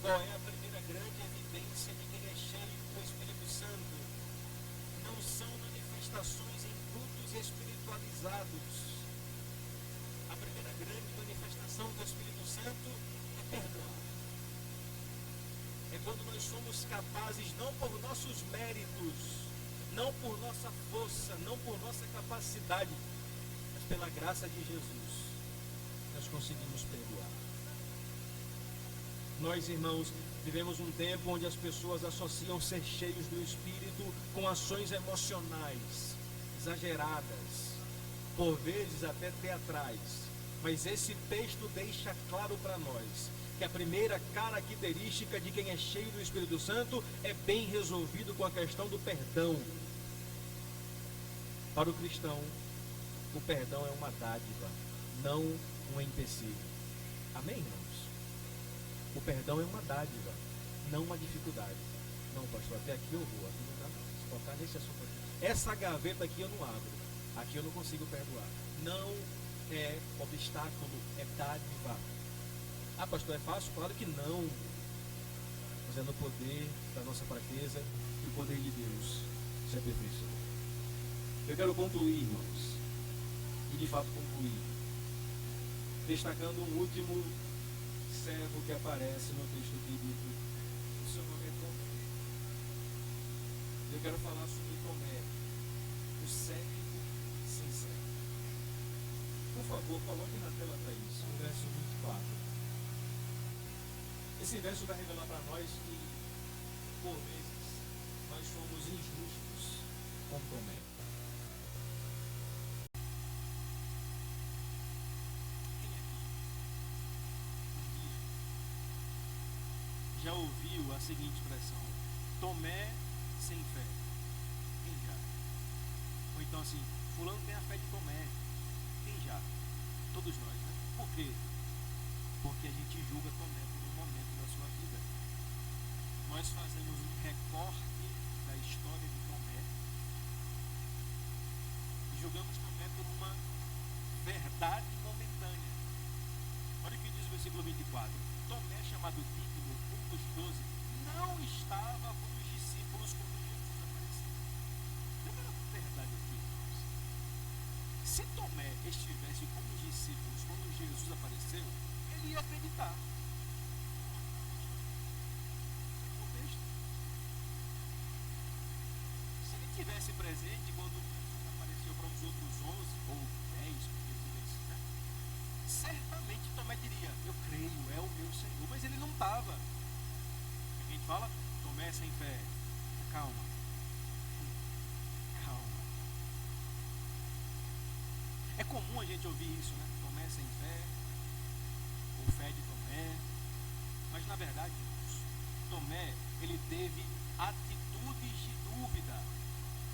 Qual é a primeira grande evidência de quem é cheio do Espírito Santo não são manifestações em cultos espiritualizados. A primeira grande manifestação do Espírito Santo é perdoar. É quando nós somos capazes, não por nossos méritos, não por nossa força, não por nossa capacidade, mas pela graça de Jesus, nós conseguimos perdoar. Nós, irmãos, vivemos um tempo onde as pessoas associam ser cheios do Espírito com ações emocionais, exageradas, por vezes até teatrais. Mas esse texto deixa claro para nós que a primeira característica de quem é cheio do Espírito Santo é bem resolvido com a questão do perdão. Para o cristão, o perdão é uma dádiva, não um empecilho. Amém, irmãos? O perdão é uma dádiva, não uma dificuldade. Não, pastor, até aqui eu vou, aqui não dá não. Se focar nesse assunto aqui. Essa gaveta aqui eu não abro, aqui eu não consigo perdoar. Não é obstáculo, é dádiva. Ah, pastor, é fácil? Claro que não. Mas é no poder da nossa fraqueza e o poder de Deus se aperfeiçoa. Eu quero concluir, irmãos, e de fato concluir, destacando um último servo que aparece no texto bíblico. O seu nome é Tomé. Eu quero falar sobre Tomé, o cético sincero. Por favor, coloque na tela para isso, o verso 24. Esse verso vai revelar para nós que, por vezes, nós somos injustos com Tomé. Já ouviu a seguinte expressão: Tomé sem fé? Quem já? Ou então assim, fulano tem a fé de Tomé. Quem já? Todos nós, né? Por quê? Porque a gente julga Tomé por um momento da sua vida. Nós fazemos um recorte da história de Tomé e julgamos Tomé por uma verdade momentânea. Olha o que diz o versículo 24. Tomé, chamado Dídimo, um dos 12, não estava com os discípulos quando Jesus apareceu. Tem uma verdade aqui, irmãos. Se Tomé estivesse com os discípulos quando Jesus apareceu, ele ia acreditar. Se ele estivesse presente quando Jesus apareceu para os outros 11 ou 10, porque né? Certamente Tomé diria: eu creio, é o meu Senhor. Mas ele não estava. A gente fala: Tomé sem fé. Calma. Calma. É comum a gente ouvir isso, né? Tomé sem fé, ou fé de Tomé. Mas na verdade, irmãos, Tomé, ele teve atitudes de dúvida,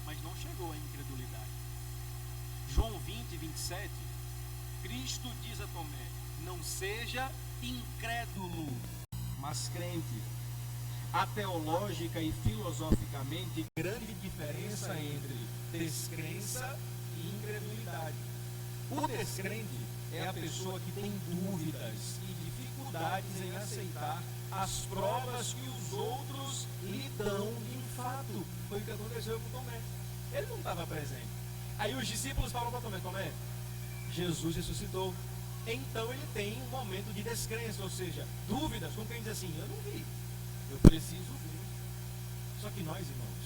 mas não chegou à incredulidade. João 20, 27, Cristo diz a Tomé: não seja incrédulo, mas crente. Há teológica e filosoficamente grande diferença entre descrença e incredulidade. O descrente é a pessoa que tem dúvidas e dificuldades em aceitar as provas que os outros lhe dão de fato. Foi o que aconteceu com Tomé. Ele não estava presente. Aí os discípulos falam para Tomé: Tomé, Jesus ressuscitou. Então ele tem um momento de descrença, ou seja, dúvidas, como quem diz assim: eu não vi, eu preciso ver. Só que nós, irmãos,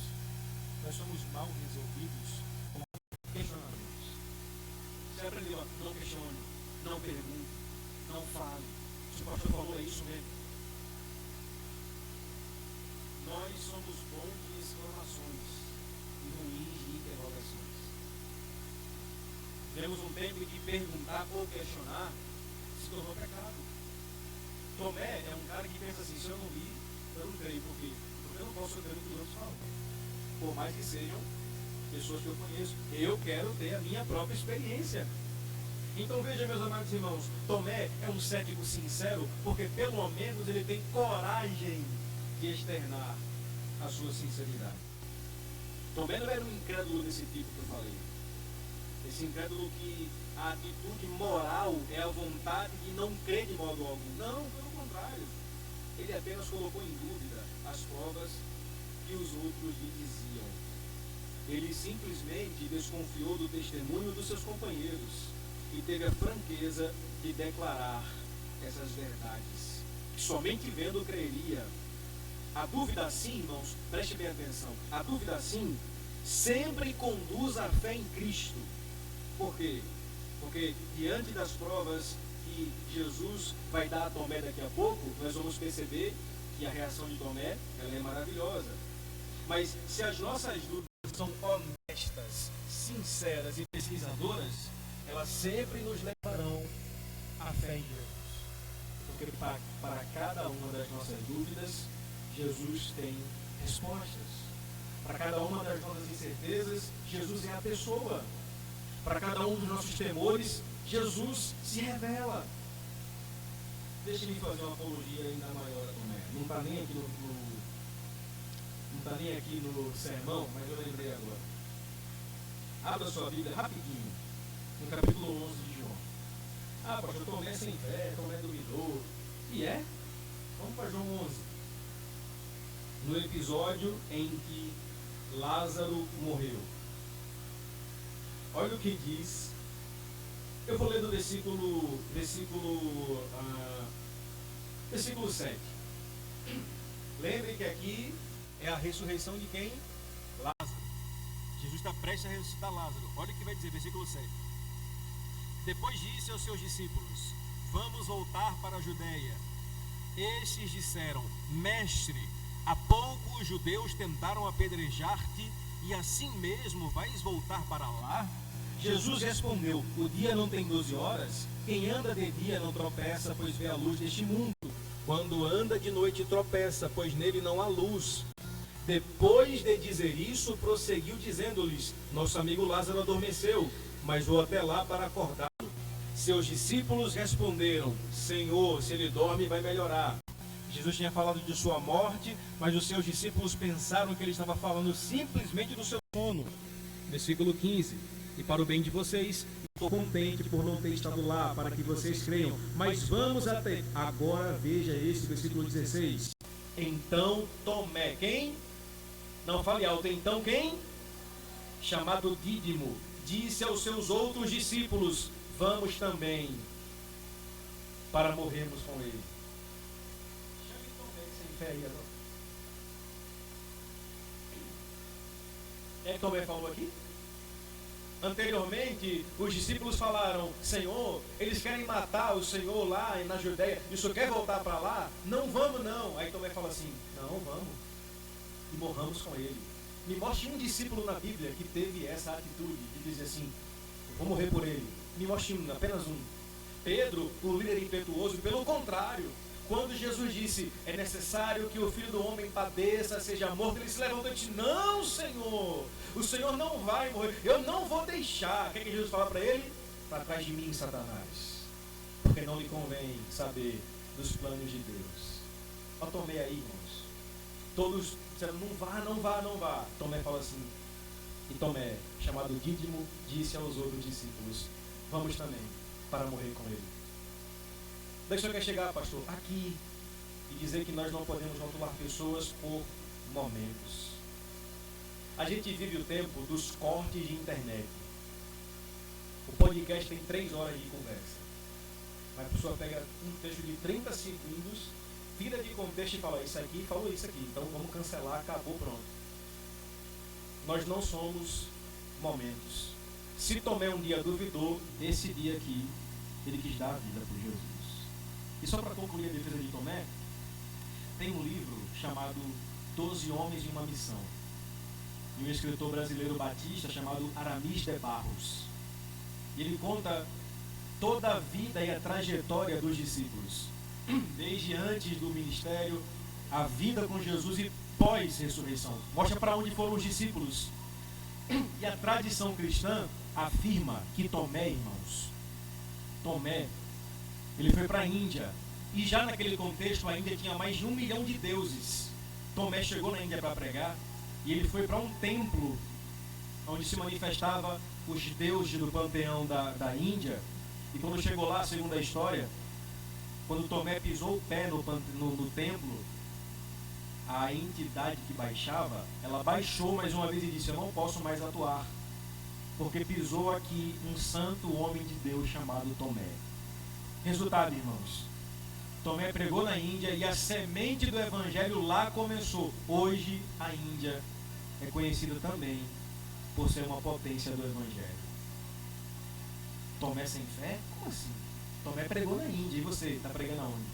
nós somos mal resolvidos com questionamentos. Você aprendeu: não questione, não pergunte, não fale. Se o pastor falou, é isso mesmo. Nós somos bons de exclamações e ruins de interrogações. Temos um tempo de perguntar ou questionar, se tornou pecado. Tomé é um cara que pensa assim: se eu não li, eu não creio, porque eu não posso crer no que os outros falam. Por mais que sejam pessoas que eu conheço, eu quero ter a minha própria experiência. Então veja, meus amados irmãos, Tomé é um cético sincero, porque pelo menos ele tem coragem de externar a sua sinceridade. Tomé não era um incrédulo desse tipo que eu falei. Esse incrédulo que a atitude moral é a vontade de não crer de modo algum. Não, pelo contrário. Ele apenas colocou em dúvida as provas que os outros lhe diziam. Ele simplesmente desconfiou do testemunho dos seus companheiros e teve a franqueza de declarar essas verdades, que somente vendo creria. A dúvida assim, irmãos, preste bem atenção, a dúvida assim sempre conduz à fé em Cristo. Por quê? Porque diante das provas que Jesus vai dar a Tomé daqui a pouco, nós vamos perceber que a reação de Tomé, ela é maravilhosa. Mas se as nossas dúvidas são honestas, sinceras e pesquisadoras, elas sempre nos levarão à fé em Deus. Porque para cada uma das nossas dúvidas, Jesus tem respostas. Para cada uma das nossas incertezas, Jesus é a pessoa. Para cada um dos nossos temores, Jesus se revela. Deixe-me fazer uma apologia ainda maior a Tomé. Não está nem aqui no sermão, mas eu lembrei agora. Abra sua Bíblia rapidinho, no capítulo 11 de João. Ah, pastor, Tomé sem fé, Tomé duvidou. E é? Vamos para João 11. No episódio em que Lázaro morreu. Olha o que diz. Eu vou ler do versículo 7. Lembre que aqui é a ressurreição de quem? Lázaro. Jesus está prestes a ressuscitar Lázaro. Olha o que vai dizer, versículo 7. Depois disse aos seus discípulos: vamos voltar para a Judeia. Estes disseram: mestre, há pouco os judeus tentaram apedrejar-te, e assim mesmo vais voltar para lá? Jesus respondeu: o dia não tem 12 horas? Quem anda de dia não tropeça, pois vê a luz deste mundo. Quando anda de noite tropeça, pois nele não há luz. Depois de dizer isso, prosseguiu dizendo-lhes: nosso amigo Lázaro adormeceu, mas vou até lá para acordá-lo. Seus discípulos responderam: Senhor, se ele dorme, vai melhorar. Jesus tinha falado de sua morte, mas os seus discípulos pensaram que ele estava falando simplesmente do seu sono. Versículo 15. E para o bem de vocês, estou contente por não ter estado lá, para que vocês creiam. Mas vamos até... Agora veja esse versículo 16. Então Tomé, quem? Não fale alto. Então quem? Chamado Dídimo, disse aos seus outros discípulos: vamos também, para morrermos com ele. Chame Tomé sem fé aí agora. É que Tomé falou aqui? Anteriormente, os discípulos falaram: Senhor, eles querem matar o Senhor lá na Judéia, e o Senhor quer voltar para lá? Não vamos não. Aí Tomé fala assim: não, vamos, e morramos com ele. Me mostre um discípulo na Bíblia que teve essa atitude de dizer assim: eu vou morrer por ele. Me mostre um, apenas um. Pedro, o líder impetuoso, pelo contrário, quando Jesus disse: é necessário que o Filho do Homem padeça, seja morto, ele se levantou e disse: não, Senhor, o Senhor não vai morrer, eu não vou deixar. O que é que Jesus fala para ele? Para trás de mim, Satanás, porque não lhe convém saber dos planos de Deus. Eu tomei aí, irmãos. Todos disseram: não vá, não vá, não vá. Tomé fala assim. E Tomé, chamado Dídimo, disse aos outros discípulos: vamos também, para morrer com ele. Daí o senhor quer chegar, pastor, aqui e dizer que nós não podemos rotular pessoas por momentos. A gente vive o tempo dos cortes de internet. O podcast tem 3 horas de conversa. Mas a pessoa pega um texto de 30 segundos, tira de contexto e fala: isso aqui falou isso aqui, então vamos cancelar, acabou, pronto. Nós não somos momentos. Se Tomé um dia duvidou, esse dia aqui ele quis dar a vida por Jesus. E só para concluir a defesa de Tomé, tem um livro chamado 12 Homens e uma Missão, de um escritor brasileiro batista chamado Aramis de Barros. E ele conta toda a vida e a trajetória dos discípulos, desde antes do ministério, a vida com Jesus e pós-ressurreição. Mostra para onde foram os discípulos. E a tradição cristã afirma que Tomé, irmãos, Tomé, ele foi para a Índia, e já naquele contexto a Índia tinha mais de 1 milhão de deuses. Tomé chegou na Índia para pregar, e ele foi para um templo onde se manifestava os deuses do panteão da Índia. E quando chegou lá, segundo a história, Quando Tomé pisou o pé no templo, a entidade que baixava, ela baixou mais uma vez e disse: eu não posso mais atuar, porque pisou aqui um santo homem de Deus chamado Tomé. Resultado, irmãos, Tomé pregou na Índia e a semente do evangelho lá começou. Hoje a Índia é conhecida também por ser uma potência do evangelho. Tomé sem fé? Como assim? Tomé pregou na Índia, e você está pregando aonde?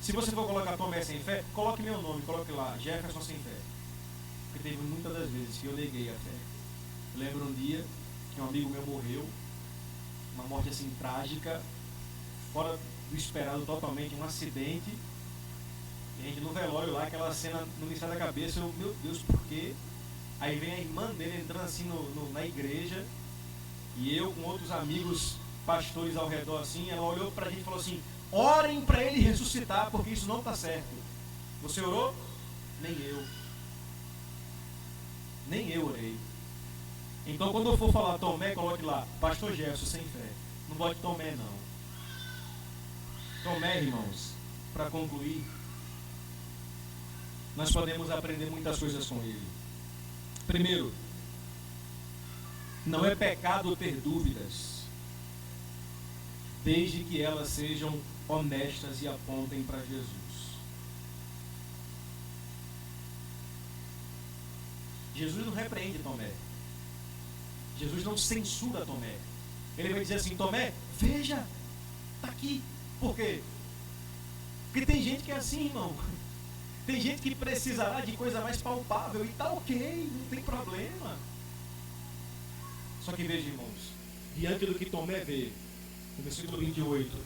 Se você for colocar Tomé sem fé, coloque meu nome, coloque lá, Jefferson sem fé. Porque teve muitas das vezes que eu neguei a fé. Eu lembro um dia que um amigo meu morreu, uma morte assim trágica, fora do esperado totalmente, um acidente. E a gente no velório lá, aquela cena não me sai da cabeça, eu, meu Deus, por quê? Aí vem a irmã dele entrando assim na igreja, e eu com outros amigos pastores ao redor assim, ela olhou pra gente e falou assim: orem para ele ressuscitar, porque isso não está certo. Você orou? Nem eu. Nem eu orei. Então quando eu for falar Tomé, coloque lá, pastor Jefferson sem fé. Não bote Tomé não. Tomé, irmãos, para concluir, nós podemos aprender muitas coisas com ele. Primeiro, não é pecado ter dúvidas, desde que elas sejam honestas e apontem para Jesus. Jesus não repreende Tomé. Jesus não censura Tomé. Ele vai dizer assim: Tomé, veja, está aqui. Por quê? Porque tem gente que é assim, irmão. Tem gente que precisará de coisa mais palpável e está ok, não tem problema. Só que veja, irmãos, diante do que Tomé vê, no versículo 28,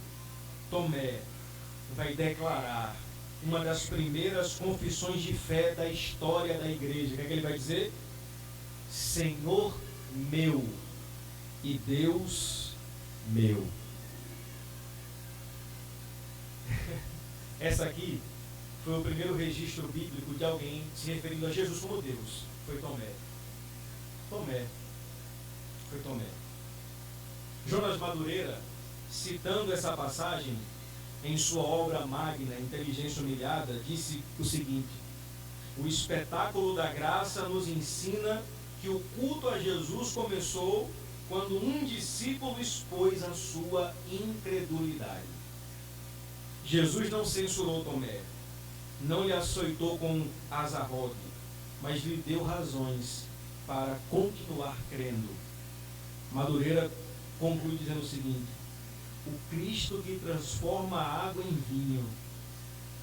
Tomé vai declarar uma das primeiras confissões de fé da história da igreja. O que é que ele vai dizer? Senhor meu e Deus meu. Essa aqui foi o primeiro registro bíblico de alguém se referindo a Jesus como Deus. Foi Tomé. Tomé. Foi Tomé. Jonas Madureira, citando essa passagem em sua obra magna, Inteligência Humilhada, disse o seguinte: o espetáculo da graça nos ensina que o culto a Jesus começou quando um discípulo expôs a sua incredulidade. Jesus não censurou Tomé, não lhe açoitou com azarrogue, mas lhe deu razões para continuar crendo. Madureira conclui dizendo o seguinte: o Cristo que transforma a água em vinho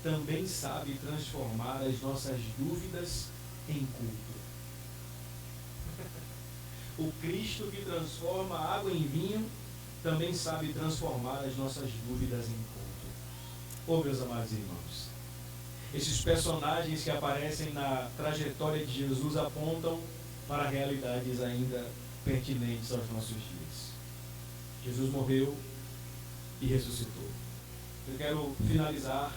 também sabe transformar as nossas dúvidas em culto. O Cristo que transforma a água em vinho também sabe transformar as nossas dúvidas em culto. Oh, meus amados irmãos, esses personagens que aparecem na trajetória de Jesus apontam para realidades ainda pertinentes aos nossos dias. Jesus morreu e ressuscitou. Eu quero finalizar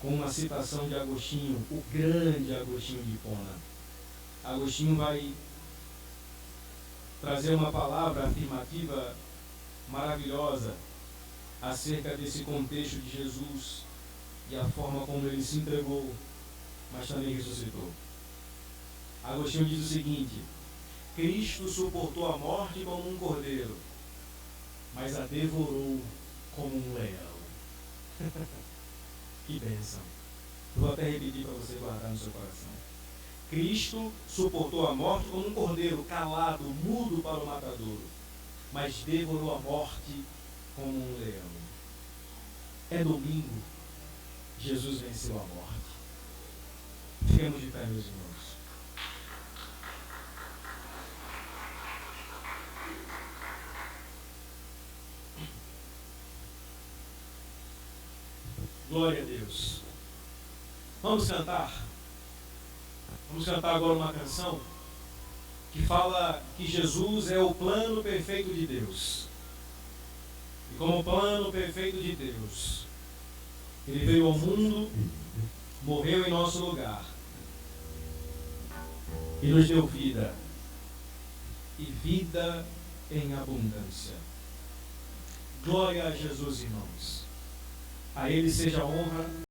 com uma citação de Agostinho, o grande Agostinho de Hipona. Agostinho vai trazer uma palavra afirmativa maravilhosa acerca desse contexto de Jesus e a forma como ele se entregou, mas também ressuscitou. Agostinho diz o seguinte: Cristo suportou a morte como um cordeiro, mas a devorou como um leão. Que bênção. Vou até repetir para você guardar no seu coração. Cristo suportou a morte como um cordeiro, calado, mudo para o matadouro, mas devorou a morte como um leão. É domingo, Jesus venceu a morte. Fiquemos de pé, meus irmãos. Glória a Deus. Vamos cantar. Vamos cantar agora uma canção que fala que Jesus é o plano perfeito de Deus. E como plano perfeito de Deus, Ele veio ao mundo, morreu em nosso lugar e nos deu vida, e vida em abundância. Glória a Jesus, irmãos. A Ele seja a honra